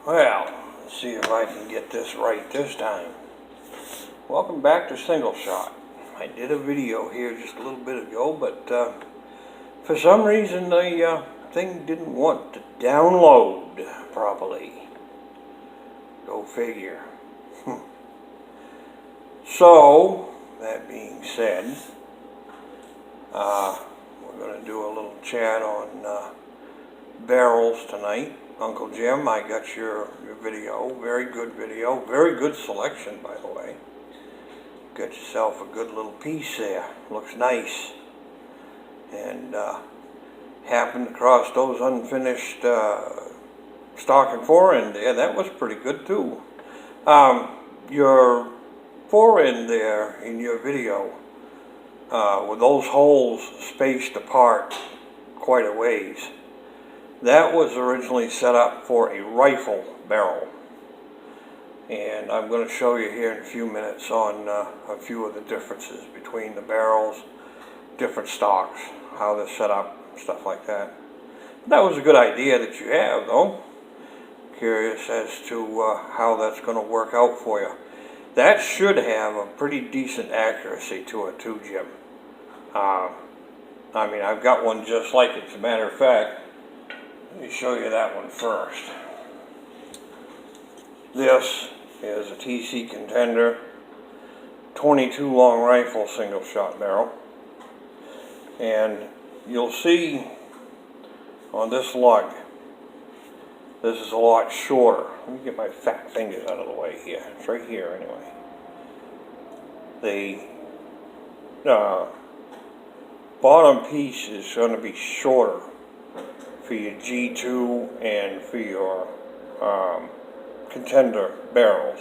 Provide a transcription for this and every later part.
Well, let's see if I can get this right this time. Welcome back to Single Shot. I did a video here just a little bit ago, but for some reason the thing didn't want to download properly. Go figure. So, that being said, we're going to do a little chat on barrels tonight. Uncle Jim, I got your video. Very good video. Very good selection, by the way. Got yourself a good little piece there. Looks nice. And happened across those unfinished stock and fore-end there. That was pretty good too. Your fore-end there in your video, with those holes spaced apart quite a ways, that was originally set up for a rifle barrel, and I'm going to show you here in a few minutes on a few of the differences between the barrels, different stocks, how they're set up, stuff like that. That was a good idea that you have, though. Curious as to how that's going to work out for you. That should have a pretty decent accuracy to it too, Jim. I mean, I've got one just like it. As a matter of fact, let me show you that one first. This is a TC Contender 22 long rifle single shot barrel. And you'll see on this lug, this is a lot shorter. Let me get my fat fingers out of the way here. It's right here anyway. The bottom piece is going to be shorter for your G2 and for your Contender barrels.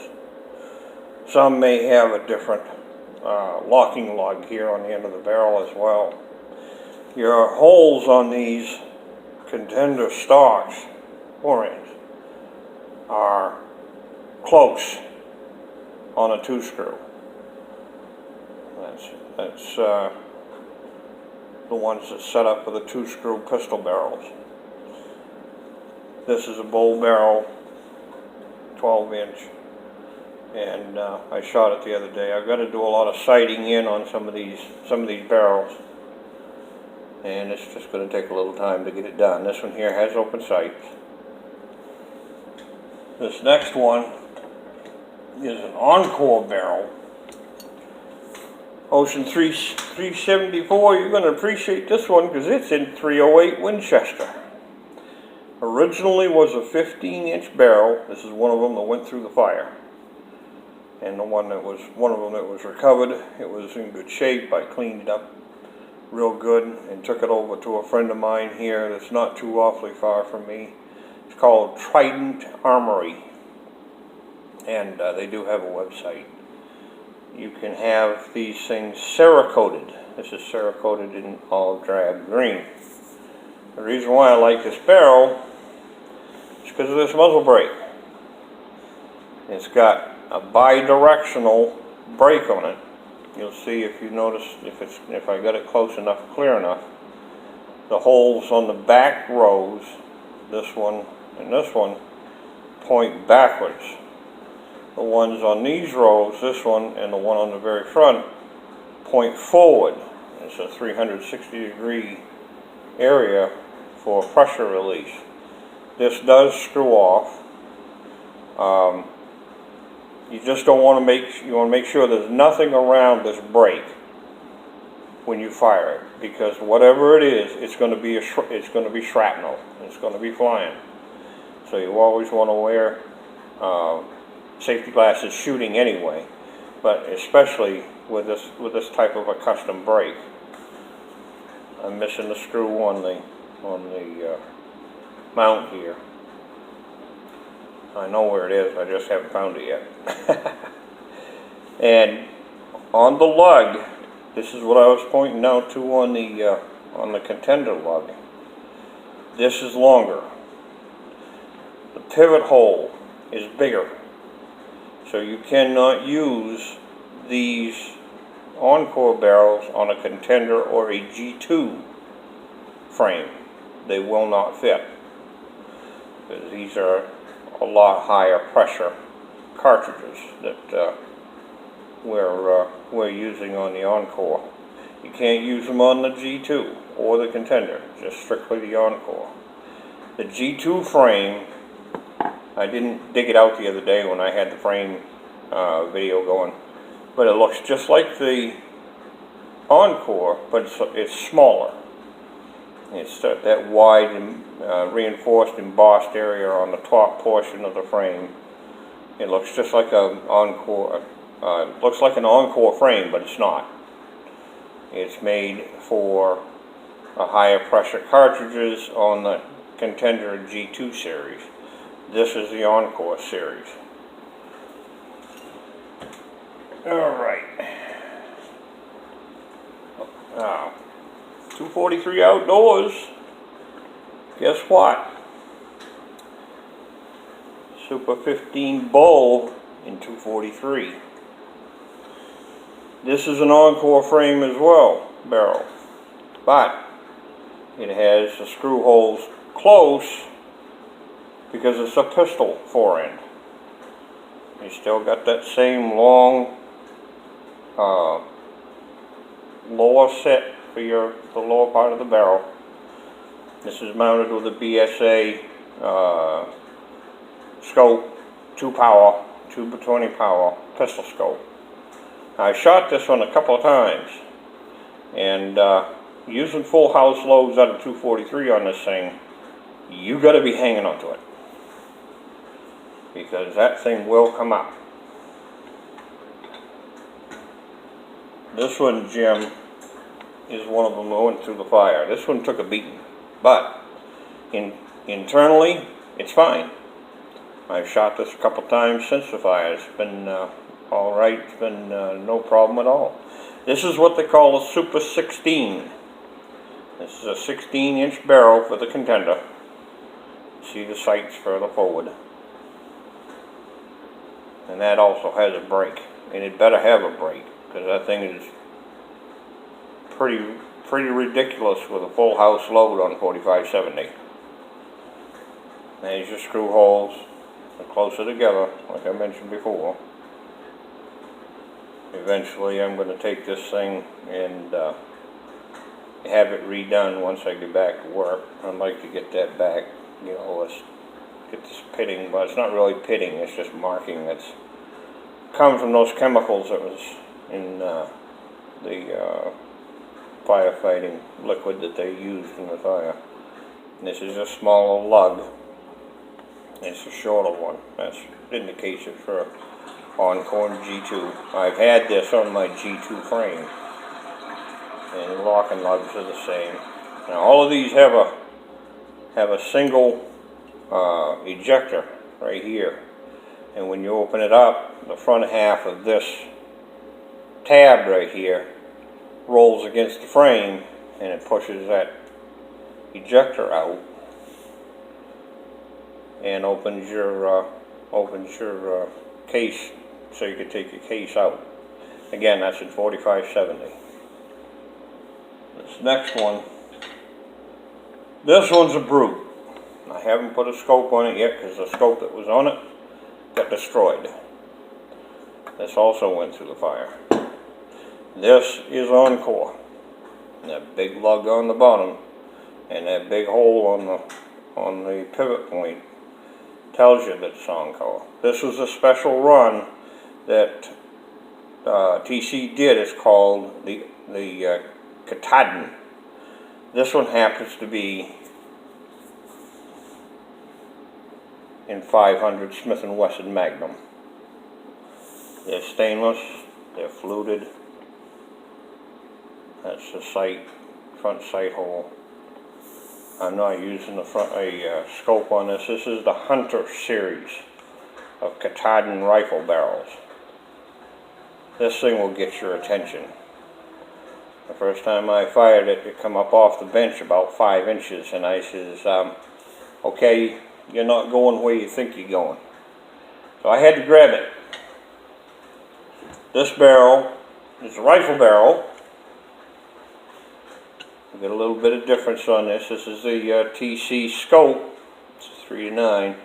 Some may have a different locking lug here on the end of the barrel as well. Your holes on these Contender stocks, fore-ends, are close on a 2-screw. That's the ones that set up with the 2-screw pistol barrels. This is a bull barrel, 12-inch, and I shot it the other day. I've got to do a lot of sighting in on some of these barrels, and it's just going to take a little time to get it done. This one here has open sights. This next one is an Encore barrel. Ocean 374, you're going to appreciate this one because it's in 308 Winchester. Originally was a 15-inch barrel. This is one of them that went through the fire. And one of them that was recovered. It was in good shape. I cleaned it up real good and took it over to a friend of mine here that's not too awfully far from me. It's called Trident Armory. And they do have a website. You can have these things Cerakoted. This is Cerakoted in olive drab green. The reason why I like this barrel is because of this muzzle brake. It's got a bi-directional brake on it. You'll see if you notice, if I got it close enough, clear enough, the holes on the back rows, this one and this one, point backwards. The ones on these rows, this one and the one on the very front, point forward. It's a 360-degree area for pressure release. This does screw off. You just don't want to you want to make sure there's nothing around this brake when you fire it, because whatever it is, it's going to be shrapnel. It's going to be flying. So you always want to wear safety glasses shooting anyway, but especially with this type of a custom brake. I'm missing the screw on the mount here. I know where it is, I just haven't found it yet. And on the lug, this is what I was pointing out to on the Contender lug. This is longer. The pivot hole is bigger. So you cannot use these Encore barrels on a Contender or a G2 frame. They will not fit, because these are a lot higher pressure cartridges that we're using on the Encore. You can't use them on the G2 or the Contender, just strictly the Encore. The G2 frame, I didn't dig it out the other day when I had the frame video going, but it looks just like the Encore, but it's smaller. It's that wide and reinforced embossed area on the top portion of the frame. It looks just like an Encore. Looks like an Encore frame, but it's not. It's made for a higher pressure cartridges on the Contender G2 series. This is the Encore series. Alright. 243 Outdoors. Guess what? Super 15 Bull in 243. This is an Encore frame as well, barrel, but it has the screw holes close because it's a pistol forend. You still got that same long lower set for the lower part of the barrel. This is mounted with a BSA scope, 220 power pistol scope. I shot this one a couple of times, and using full house loads out of 243 on this thing, you got to be hanging onto it, because that thing will come out. This one, Jim, is one of them that went through the fire. This one took a beating, but internally, it's fine. I've shot this a couple times since the fire. It's been all right. It's been no problem at all. This is what they call a Super 16. This is a 16-inch barrel for the Contender. See the sights further forward. And that also has a brake. And it better have a brake, because that thing is pretty ridiculous with a full house load on 4570. There's your screw holes. They're closer together, like I mentioned before. Eventually I'm going to take this thing and have it redone once I get back to work. I'd like to get that back, you know, let's get this pitting, but it's not really pitting, it's just marking. It's comes from those chemicals that was in the firefighting liquid that they used in the fire. And this is a smaller lug. It's a shorter one. That's indication for Encore G2. I've had this on my G2 frame, and the locking lugs are the same. Now all of these have a single ejector right here, and when you open it up, the front half of this tab right here rolls against the frame, and it pushes that ejector out and opens your case, so you can take your case out. Again, that's in 4570. This next one, this one's a brute. I haven't put a scope on it yet because the scope that was on it got destroyed. This also went through the fire. This is Encore. That big lug on the bottom and that big hole on the pivot point tells you that it's Encore. This was a special run that TC did. It's called the Katahdin. This one happens to be in 500 Smith & Wesson Magnum. They're stainless, they're fluted. That's the front sight hole. I'm not using a scope on this. This is the Hunter series of Katahdin rifle barrels. This thing will get your attention. The first time I fired it, it come up off the bench about 5 inches, and I says, okay, you're not going where you think you're going. So I had to grab it. This barrel is a rifle barrel. We got a little bit of difference on this. This is the TC scope. It's a 3-9.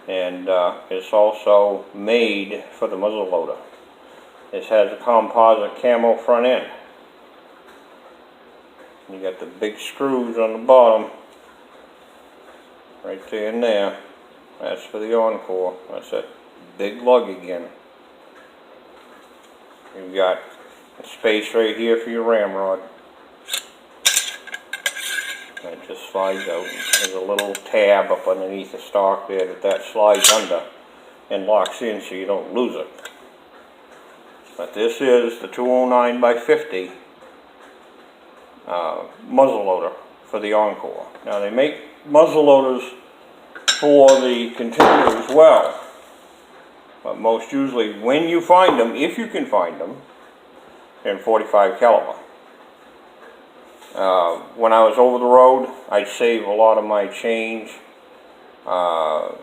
and it's also made for the muzzle loader. This has a composite camo front end. You got the big screws on the bottom, right there and there. That's for the Encore. That's that big lug again. You've got space right here for your ramrod. It just slides out. There's a little tab up underneath the stock there that slides under and locks in so you don't lose it. But this is the 209 by 50 muzzle loader for the Encore. Now they make muzzle loaders for the Continuer as well, but most usually when you find them, if you can find them, they're in 45 caliber. When I was over the road, I'd save a lot of my change. I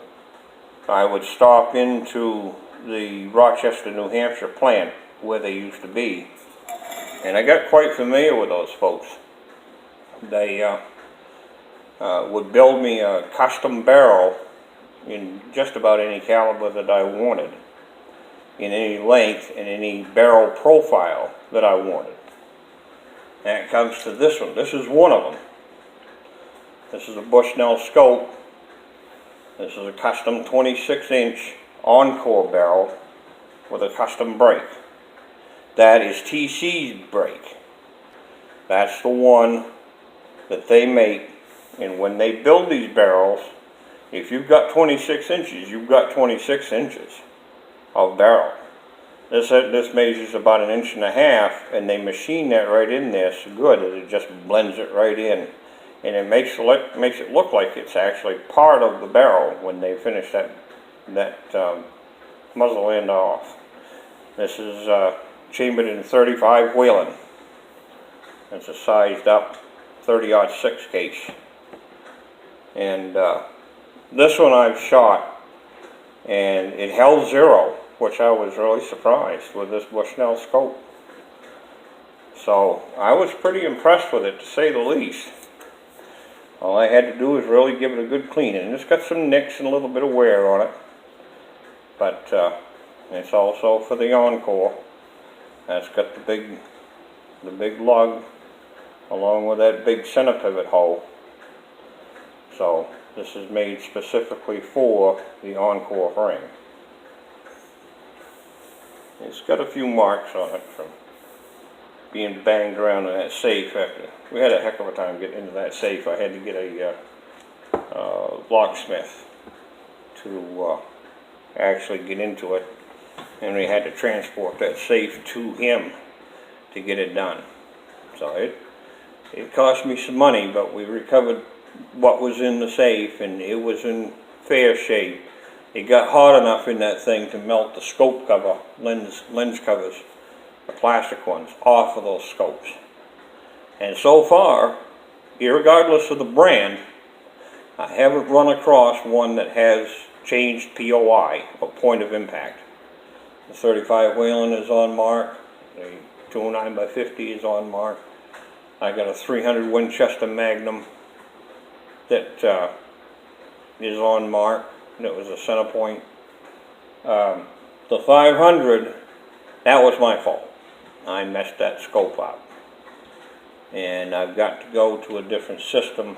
would stop into the Rochester, New Hampshire plant where they used to be, and I got quite familiar with those folks. They would build me a custom barrel in just about any caliber that I wanted, in any length and any barrel profile that I wanted. And it comes to this one. This is one of them. This is a Bushnell scope. This is a custom 26-inch Encore barrel with a custom brake. That is TC's brake. That's the one that they make, and when they build these barrels, if you've got 26 inches, you've got 26 inches of barrel. This measures about 1.5 inches, and they machine that right in there so good that it just blends it right in, and it makes it look like it's actually part of the barrel when they finish that muzzle end off. This is chambered in 35 Whelen. It's a sized up 30-06 case, and this one I've shot, and it held 0. Which I was really surprised with this Bushnell scope. So I was pretty impressed with it, to say the least. All I had to do was really give it a good cleaning. And it's got some nicks and a little bit of wear on it. But it's also for the Encore. That's got the big lug along with that big center pivot hole. So this is made specifically for the Encore frame. It's got a few marks on it from being banged around in that safe. We had a heck of a time getting into that safe. I had to get a locksmith to actually get into it, and we had to transport that safe to him to get it done. So it cost me some money, but we recovered what was in the safe, and it was in fair shape. It got hot enough in that thing to melt the scope cover, lens covers, the plastic ones, off of those scopes. And so far, irregardless of the brand, I haven't run across one that has changed POI, or point of impact. The 35 Whelen is on mark, the 209 by 50 is on mark. I got a 300 Winchester Magnum that is on mark. It was a center point. The 500, that was my fault. I messed that scope up. And I've got to go to a different system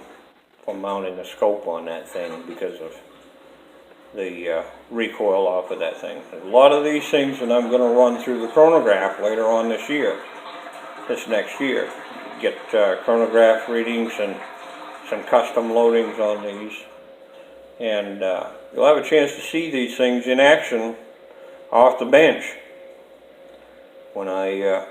for mounting the scope on that thing because of the recoil off of that thing. A lot of these things that I'm going to run through the chronograph later on this next year. Get chronograph readings and some custom loadings on these. And you'll have a chance to see these things in action off the bench when I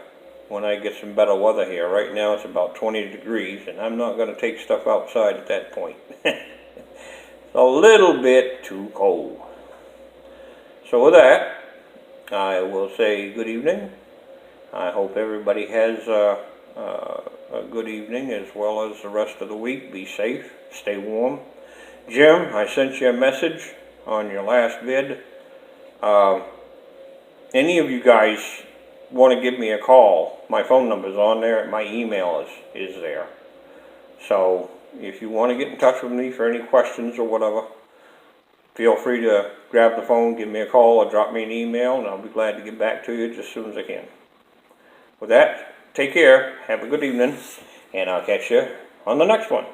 get some better weather here. Right now it's about 20 degrees, and I'm not going to take stuff outside at that point. It's a little bit too cold. So with that, I will say good evening. I hope everybody has a good evening as well as the rest of the week. Be safe, stay warm. Jim, I sent you a message on your last vid. Any of you guys want to give me a call, my phone number's on there, my email is there. So if you want to get in touch with me for any questions or whatever, feel free to grab the phone, give me a call, or drop me an email, and I'll be glad to get back to you just as soon as I can. With that, take care, have a good evening, and I'll catch you on the next one.